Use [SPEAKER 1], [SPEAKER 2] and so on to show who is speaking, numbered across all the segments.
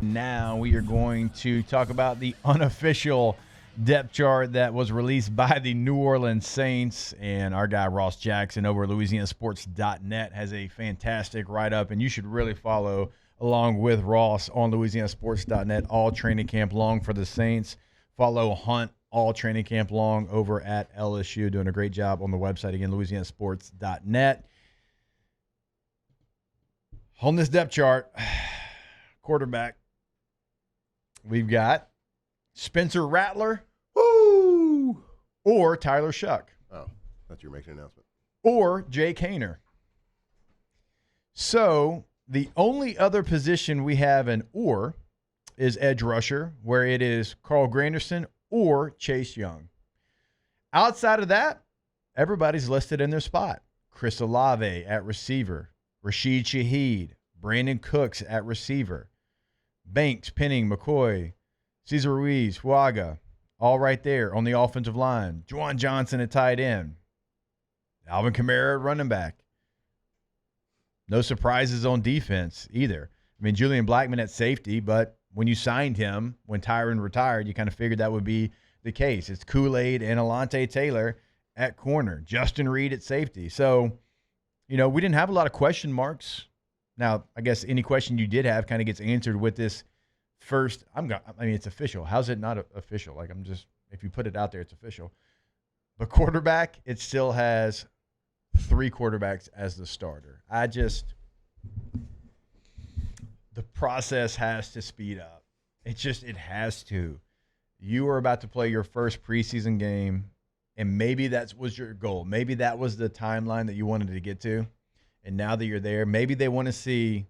[SPEAKER 1] Now we are going to talk about the unofficial depth chart that was released by the New Orleans Saints. And our guy Ross Jackson over at LouisianaSports.net has a fantastic write-up, and you should really follow along with Ross on LouisianaSports.net all training camp long for the Saints. Follow Hunt all training camp long over at LSU, doing a great job on the website. Again, LouisianaSports.net. On this depth chart, quarterback, we've got Spencer Rattler,
[SPEAKER 2] Woo!
[SPEAKER 1] or Tyler Shuck,
[SPEAKER 2] Oh, thought you were making an announcement.
[SPEAKER 1] or Jake Haener. So the only other position we have an or is edge rusher, where it is Carl Granderson or Chase Young. Outside of that, everybody's listed in their spot. Chris Olave at receiver, Rashid Shaheed, Brandon Cooks at receiver, Banks, Penning, McCoy, Cesar Ruiz, Huaga, all right there on the offensive line. Juwan Johnson at tight end. Alvin Kamara at running back. No surprises on defense either. I mean, Julian Blackmon at safety, but when you signed him, when Tyron retired, you kind of figured that would be the case. It's Kool-Aid and Alontae Taylor at corner. Justin Reed at safety. So, we didn't have a lot of question marks. Now, I guess any question you did have kind of gets answered with this first. It's official. How's it not official? If you put it out there, it's official. But quarterback, it still has 3 quarterbacks as the starter. The process has to speed up. It has to. You are about to play your first preseason game, and maybe that was your goal. Maybe that was the timeline that you wanted to get to. And now that you're there, maybe they want to see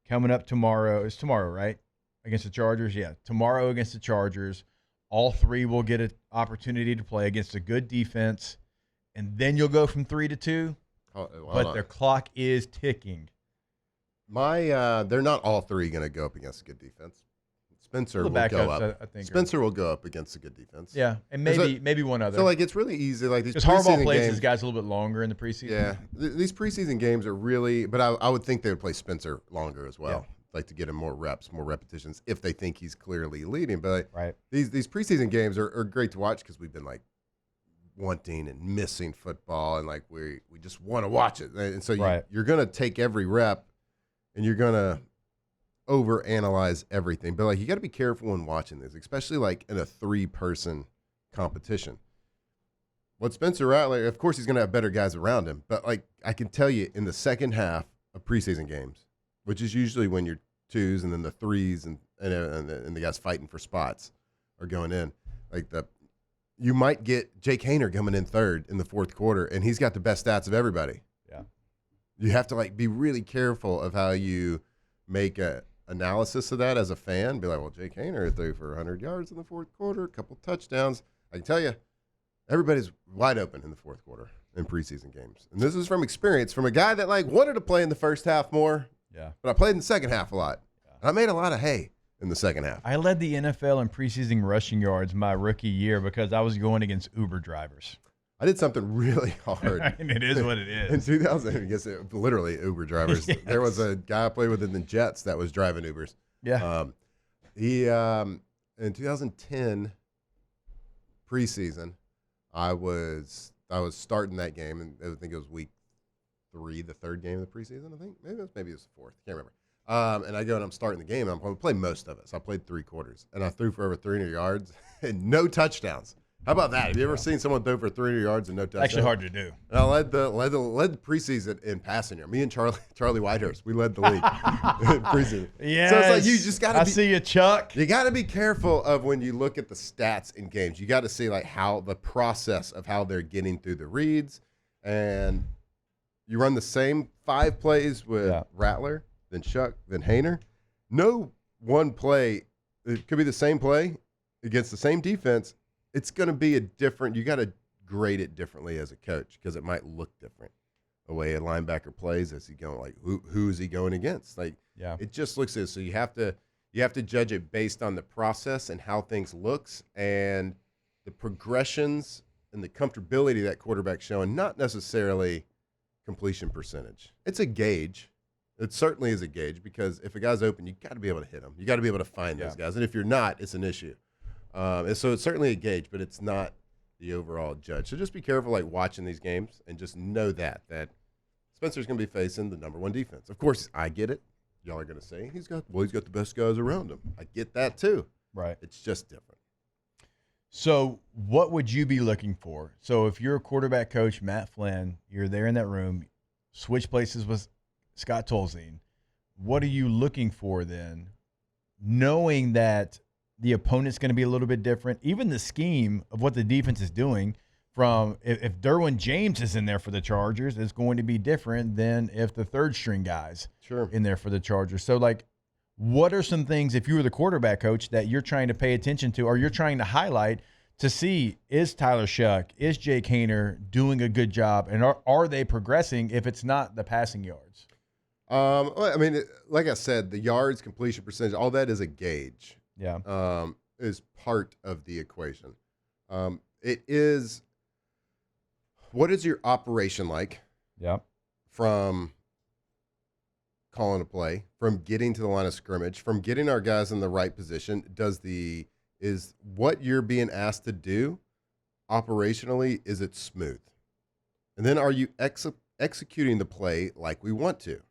[SPEAKER 1] coming up tomorrow. It's tomorrow, right? Against the Chargers? Yeah, tomorrow against the Chargers. All 3 will get an opportunity to play against a good defense, and then you'll go from 3 to 2. But their clock is ticking.
[SPEAKER 2] They're not all 3 going to go up against a good defense. Spencer will go up.
[SPEAKER 1] I think
[SPEAKER 2] Spencer will go up against a good defense.
[SPEAKER 1] Yeah, and maybe one other.
[SPEAKER 2] So it's really easy. These
[SPEAKER 1] because Harbaugh plays
[SPEAKER 2] games,
[SPEAKER 1] his guys a little bit longer in the preseason.
[SPEAKER 2] Yeah, these preseason games are really. But I would think they would play Spencer longer as well. Yeah. To get him more reps, more repetitions, if they think he's clearly leading. But
[SPEAKER 1] right.
[SPEAKER 2] These preseason games are great to watch because we've been wanting and missing football, and we just want to watch it. And so you're going to take every rep, and you're going to overanalyze everything. But you got to be careful when watching this, especially in a 3-person competition. What Spencer Rattler, of course, he's going to have better guys around him. But I can tell you, in the second half of preseason games, which is usually when your 2s and then the 3s and the guys fighting for spots are going in, you might get Jake Haener coming in 3rd in the 4th quarter, and he's got the best stats of everybody.
[SPEAKER 1] Yeah,
[SPEAKER 2] you have to be really careful of how you make a analysis of that as a fan. Be well, Jake Haener threw for 100 yards in the 4th quarter, a couple touchdowns. I can tell you, everybody's wide open in the 4th quarter in preseason games, and this is from experience from a guy that wanted to play in the first half more.
[SPEAKER 1] Yeah,
[SPEAKER 2] but I played in the second half a lot. Yeah. And I made a lot of hay in the second half.
[SPEAKER 1] I led the NFL in preseason rushing yards my rookie year because I was going against Uber drivers.
[SPEAKER 2] I did something really hard.
[SPEAKER 1] And it is what it is.
[SPEAKER 2] In 2000, I guess literally Uber drivers. Yes. There was a guy I played with in the Jets that was driving Ubers.
[SPEAKER 1] Yeah.
[SPEAKER 2] He in 2010 preseason, I was starting that game, and I think it was week 3, the 3rd game of the preseason. I think maybe it was the 4th. Can't remember. And I go and I'm starting the game. And I'm going to play most of it. So I played 3 quarters, and I threw for over 300 yards and no touchdowns. How about that? Have you ever seen someone throw for 300 yards and no touchdowns?
[SPEAKER 1] Actually hard to do.
[SPEAKER 2] And I led the preseason in passing yards. Me and Charlie Whitehurst, we led the league in preseason.
[SPEAKER 1] Yeah.
[SPEAKER 2] So it's you just got to.
[SPEAKER 1] I see you, Chuck.
[SPEAKER 2] You got to be careful of when you look at the stats in games. You got to see how the process of how they're getting through the reads, and you run the same 5 plays with Rattler, then Shuck, then Haener. No one play. It could be the same play against the same defense. It's going to be a different. You got to grade it differently as a coach because it might look different. The way a linebacker plays, is he going who is he going against? It just looks this. So you have to judge it based on the process and how things looks and the progressions and the comfortability that quarterback's showing, not necessarily completion percentage. It's a gauge, It certainly is a gauge because if a guy's open, you got to be able to hit him. You got to be able to find those guys. And if you're not, it's an issue. And so it's certainly a gauge, but it's not the overall judge. So just be careful, like watching these games, and just know that Spencer's going to be facing the number one defense. Of course, I get it. Y'all are going to say he's got the best guys around him. I get that too.
[SPEAKER 1] Right.
[SPEAKER 2] It's just different.
[SPEAKER 1] So what would you be looking for? So if you're a quarterback coach, Matt Flynn, you're there in that room, switch places with Scott Tolzien, what are you looking for then, knowing that the opponent's going to be a little bit different, even the scheme of what the defense is doing from if Derwin James is in there for the Chargers, it's going to be different than if the third string guys in there for the Chargers. So, like, what are some things, if you were the quarterback coach, that you're trying to pay attention to or you're trying to highlight to see, is Tyler Shuck, is Jake Haener doing a good job, and are they progressing if it's not the passing yards?
[SPEAKER 2] I mean, like I said, the yards, completion percentage, all that is a gauge.
[SPEAKER 1] Yeah.
[SPEAKER 2] Is part of the equation. It is, what is your operation like?
[SPEAKER 1] Yeah.
[SPEAKER 2] From calling a play, from getting to the line of scrimmage, from getting our guys in the right position, is what you're being asked to do operationally, is it smooth? And then are you executing the play like we want to?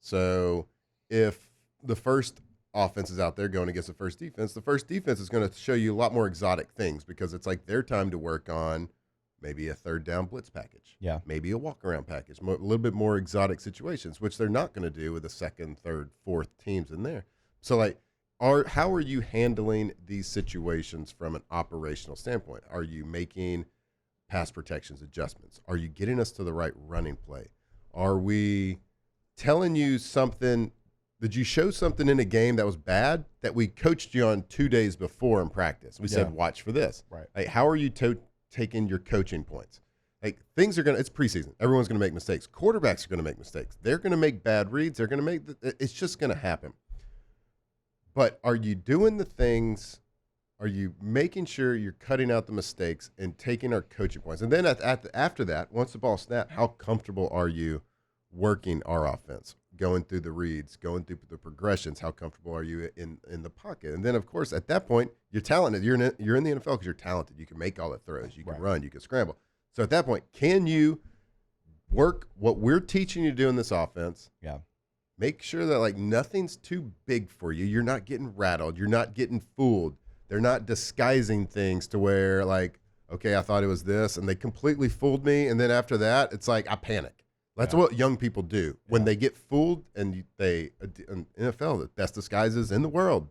[SPEAKER 2] So if the first offense is out there going against the first defense is going to show you a lot more exotic things because it's like their time to work on maybe a third down blitz package.
[SPEAKER 1] Yeah.
[SPEAKER 2] Maybe a walk around package, a little bit more exotic situations, which they're not going to do with the second, third, fourth teams in there. So like, how are you handling these situations from an operational standpoint? Are you making pass protections adjustments? Are you getting us to the right running play? Are we telling you something? Did you show something in a game that was bad that we coached you on 2 days before in practice? We said, watch for this.
[SPEAKER 1] Right.
[SPEAKER 2] Like, how are you taking your coaching points? Like, things are going to, it's preseason. Everyone's going to make mistakes. Quarterbacks are going to make mistakes. They're going to make bad reads. They're going to make, it's just going to happen. But are you doing the things, are you making sure you're cutting out the mistakes and taking our coaching points? And then after that, once the ball snapped, how comfortable are you working our offense? Going through the reads, going through the progressions, how comfortable are you in the pocket? And then, of course, at that point, you're talented. You're in the NFL because you're talented. You can make all the throws. You can run. You can scramble. So at that point, can you work what we're teaching you to do in this offense?
[SPEAKER 1] Yeah.
[SPEAKER 2] Make sure that, like, nothing's too big for you. You're not getting rattled. You're not getting fooled. They're not disguising things to where, like, okay, I thought it was this, and they completely fooled me. And then after that, it's like I panic. That's what young people do when they get fooled, and in NFL, the best disguises in the world.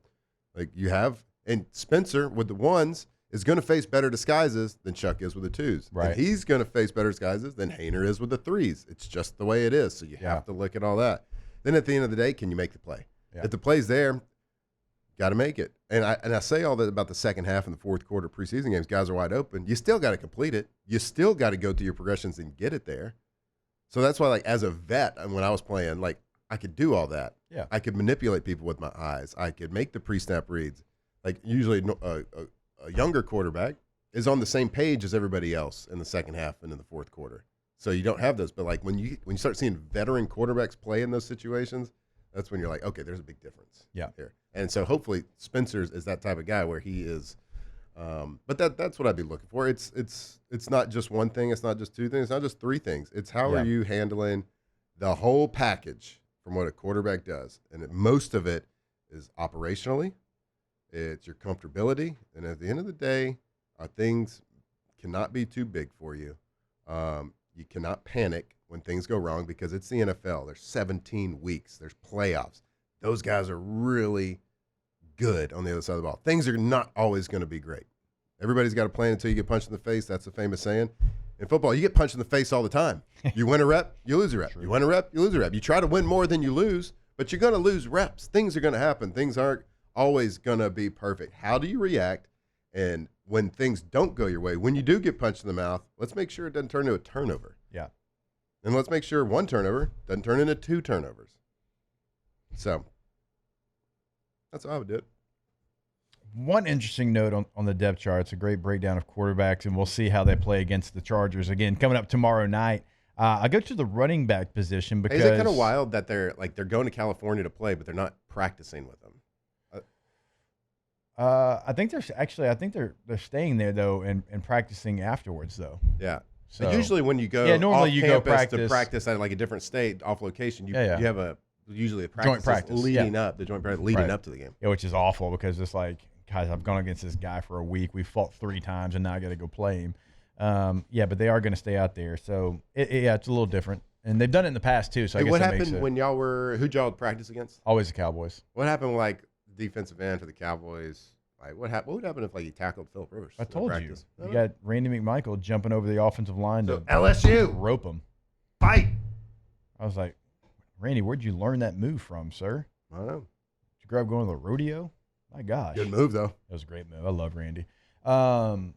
[SPEAKER 2] Like you have, and Spencer with the ones is going to face better disguises than Chuck is with the twos.
[SPEAKER 1] Right.
[SPEAKER 2] And he's going to face better disguises than Haener is with the threes. It's just the way it is. So you have to look at all that. Then at the end of the day, can you make the play? Yeah. If the play's there, got to make it. And I say all that about the second half and the fourth quarter preseason games. Guys are wide open. You still got to complete it. You still got to go through your progressions and get it there. So that's why, like, as a vet, when I was playing, like, I could do all that.
[SPEAKER 1] Yeah.
[SPEAKER 2] I could manipulate people with my eyes. I could make the pre-snap reads. Like, usually a younger quarterback is on the same page as everybody else in the second half and in the fourth quarter. So you don't have those. But, like, when you start seeing veteran quarterbacks play in those situations, that's when you're like, okay, there's a big difference here. And so hopefully Spencer is that type of guy where he is but that's what I'd be looking for. It's not just one thing. It's not just two things. It's not just three things. It's how are you handling the whole package from what a quarterback does. And most of it is operationally. It's your comfortability. And at the end of the day, things cannot be too big for you. You cannot panic when things go wrong because it's the NFL. There's 17 weeks. There's playoffs. Those guys are really good on the other side of the ball. Things are not always going to be great. Everybody's got a plan until you get punched in the face. That's a famous saying. In football, you get punched in the face all the time. You win a rep, you lose a rep. True. You win a rep, you lose a rep. You try to win more than you lose, but you're going to lose reps. Things are going to happen. Things aren't always going to be perfect. How do you react? And when things don't go your way, when you do get punched in the mouth, let's make sure it doesn't turn into a turnover.
[SPEAKER 1] Yeah.
[SPEAKER 2] And let's make sure one turnover doesn't turn into two turnovers. So that's how I would do it.
[SPEAKER 1] One interesting note on the depth chart. It's a great breakdown of quarterbacks, and we'll see how they play against the Chargers. Again, coming up tomorrow night, I go to the running back position because
[SPEAKER 2] is it kind of wild that they're going to California to play, but they're not practicing with them?
[SPEAKER 1] I think they're staying there though and practicing afterwards though.
[SPEAKER 2] Yeah.
[SPEAKER 1] So
[SPEAKER 2] usually when you go
[SPEAKER 1] normally
[SPEAKER 2] off
[SPEAKER 1] you
[SPEAKER 2] campus
[SPEAKER 1] go practice.
[SPEAKER 2] to practice at like a different state off location, you have usually a
[SPEAKER 1] joint practice
[SPEAKER 2] leading up, the joint practice leading up to the game.
[SPEAKER 1] Yeah, which is awful because it's like, guys, I've gone against this guy for a week. We fought 3 times and now I got to go play him. But they are going to stay out there. So it's a little different. And they've done it in the past too. So I guess
[SPEAKER 2] what happened when who'd y'all practice against?
[SPEAKER 1] Always the Cowboys.
[SPEAKER 2] What happened with like defensive end for the Cowboys? Like what would happen if like he tackled Philip Rivers?
[SPEAKER 1] I told you. You got Randy McMichael jumping over the offensive line to
[SPEAKER 2] LSU
[SPEAKER 1] rope him.
[SPEAKER 2] Fight.
[SPEAKER 1] I was like, Randy, where'd you learn that move from, sir?
[SPEAKER 2] I don't know.
[SPEAKER 1] Did you grow up going to the rodeo? My gosh.
[SPEAKER 2] Good move though.
[SPEAKER 1] That was a great move. I love Randy. The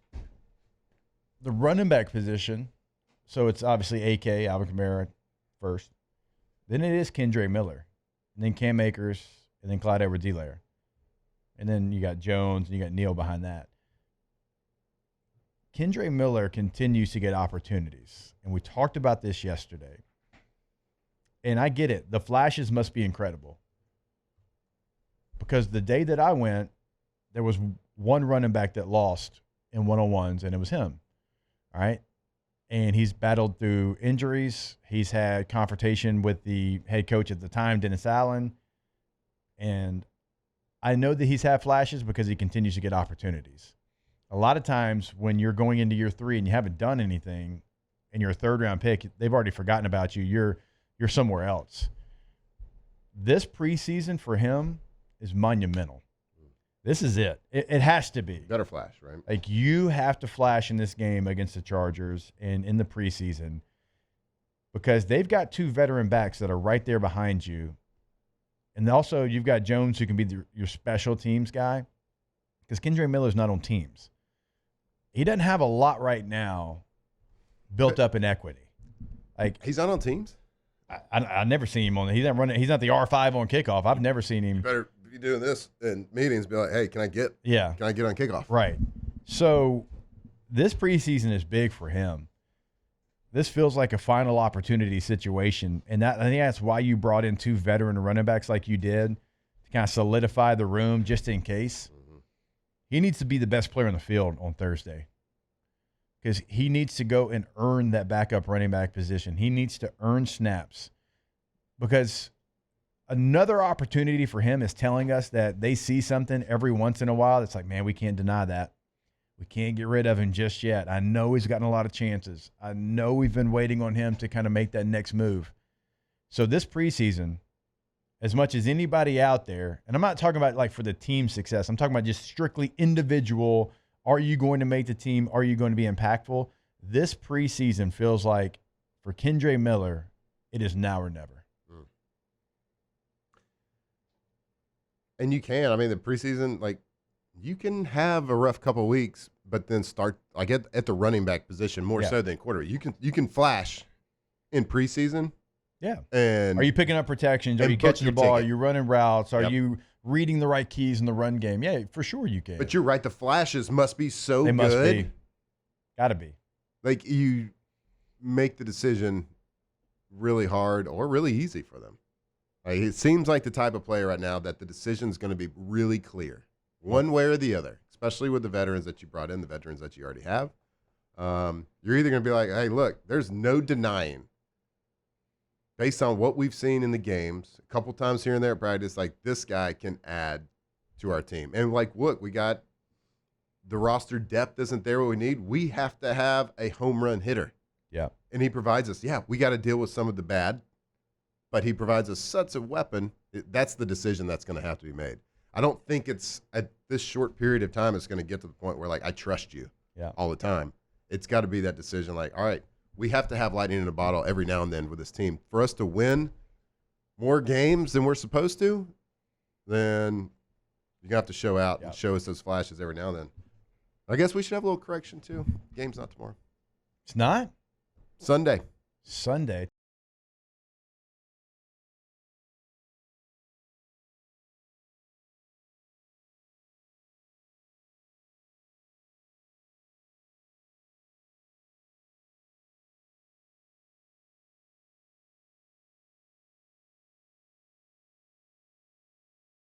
[SPEAKER 1] running back position, so it's obviously AK, Alvin Kamara first. Then it is Kendre Miller. And then Cam Akers, and then Clyde Edwards-Helaire. And then you got Jones, and you got Neal behind that. Kendre Miller continues to get opportunities. And we talked about this yesterday. And I get it. The flashes must be incredible. Because the day that I went, there was one running back that lost in one-on-ones, and it was him. All right? And he's battled through injuries. He's had confrontation with the head coach at the time, Dennis Allen. And I know that he's had flashes because he continues to get opportunities. A lot of times when you're going into year 3 and you haven't done anything and you're a third-round pick, they've already forgotten about you. You're somewhere else. This preseason for him is monumental. This is it. It has to be.
[SPEAKER 2] Better flash, right?
[SPEAKER 1] Like you have to flash in this game against the Chargers and in the preseason because they've got 2 veteran backs that are right there behind you. And also you've got Jones who can be your special teams guy because Kendre Miller's not on teams. He doesn't have a lot right now built up in equity. Like
[SPEAKER 2] he's not on teams?
[SPEAKER 1] I never seen him on. He's not running. He's not the R5 on kickoff. I've never seen him.
[SPEAKER 2] You better be doing this in meetings. Be like, hey, can I get on kickoff?
[SPEAKER 1] Right. So this preseason is big for him. This feels like a final opportunity situation, and I think that's why you brought in 2 veteran running backs like you did to kind of solidify the room just in case. Mm-hmm. He needs to be the best player on the field on Thursday. Because he needs to go and earn that backup running back position. He needs to earn snaps. Because another opportunity for him is telling us that they see something every once in a while that's like, man, we can't deny that. We can't get rid of him just yet. I know he's gotten a lot of chances. I know we've been waiting on him to kind of make that next move. So this preseason, as much as anybody out there, and I'm not talking about like for the team success, I'm talking about just strictly individual. Are you going to make the team? Are you going to be impactful? This preseason feels like for Kendre Miller, it is now or never.
[SPEAKER 2] And you can. I mean, the preseason, like, you can have a rough couple of weeks, but then start like at the running back position more so than quarterback. You can flash in preseason.
[SPEAKER 1] Yeah.
[SPEAKER 2] And
[SPEAKER 1] are you picking up protections? Are you catching the ball? Are you running routes? Are you reading the right keys in the run game? Yeah, for sure you can.
[SPEAKER 2] But you're right. The flashes must be so good. They
[SPEAKER 1] must be. Got to be.
[SPEAKER 2] Like you make the decision really hard or really easy for them. Like, it seems like the type of player right now that the decision is going to be really clear, one way or the other, especially with the veterans that you brought in, the veterans that you already have. You're either going to be like, hey, look, there's no denying, based on what we've seen in the games, a couple times here and there at practice, like this guy can add to our team. And like, look, we got the roster depth isn't there what we need. We have to have a home run hitter.
[SPEAKER 1] Yeah. And
[SPEAKER 2] he provides us, we got to deal with some of the bad, but he provides us such a weapon. That's the decision that's going to have to be made. I don't think it's at this short period of time it's going to get to the point where, like, I trust you all the time. It's got to be that decision, like, all right, we have to have lightning in a bottle every now and then with this team. For us to win more games than we're supposed to, then you're going to have to show out and show us those flashes every now and then. I guess we should have a little correction, too. Game's not tomorrow.
[SPEAKER 1] It's not?
[SPEAKER 2] Sunday.
[SPEAKER 1] Sunday.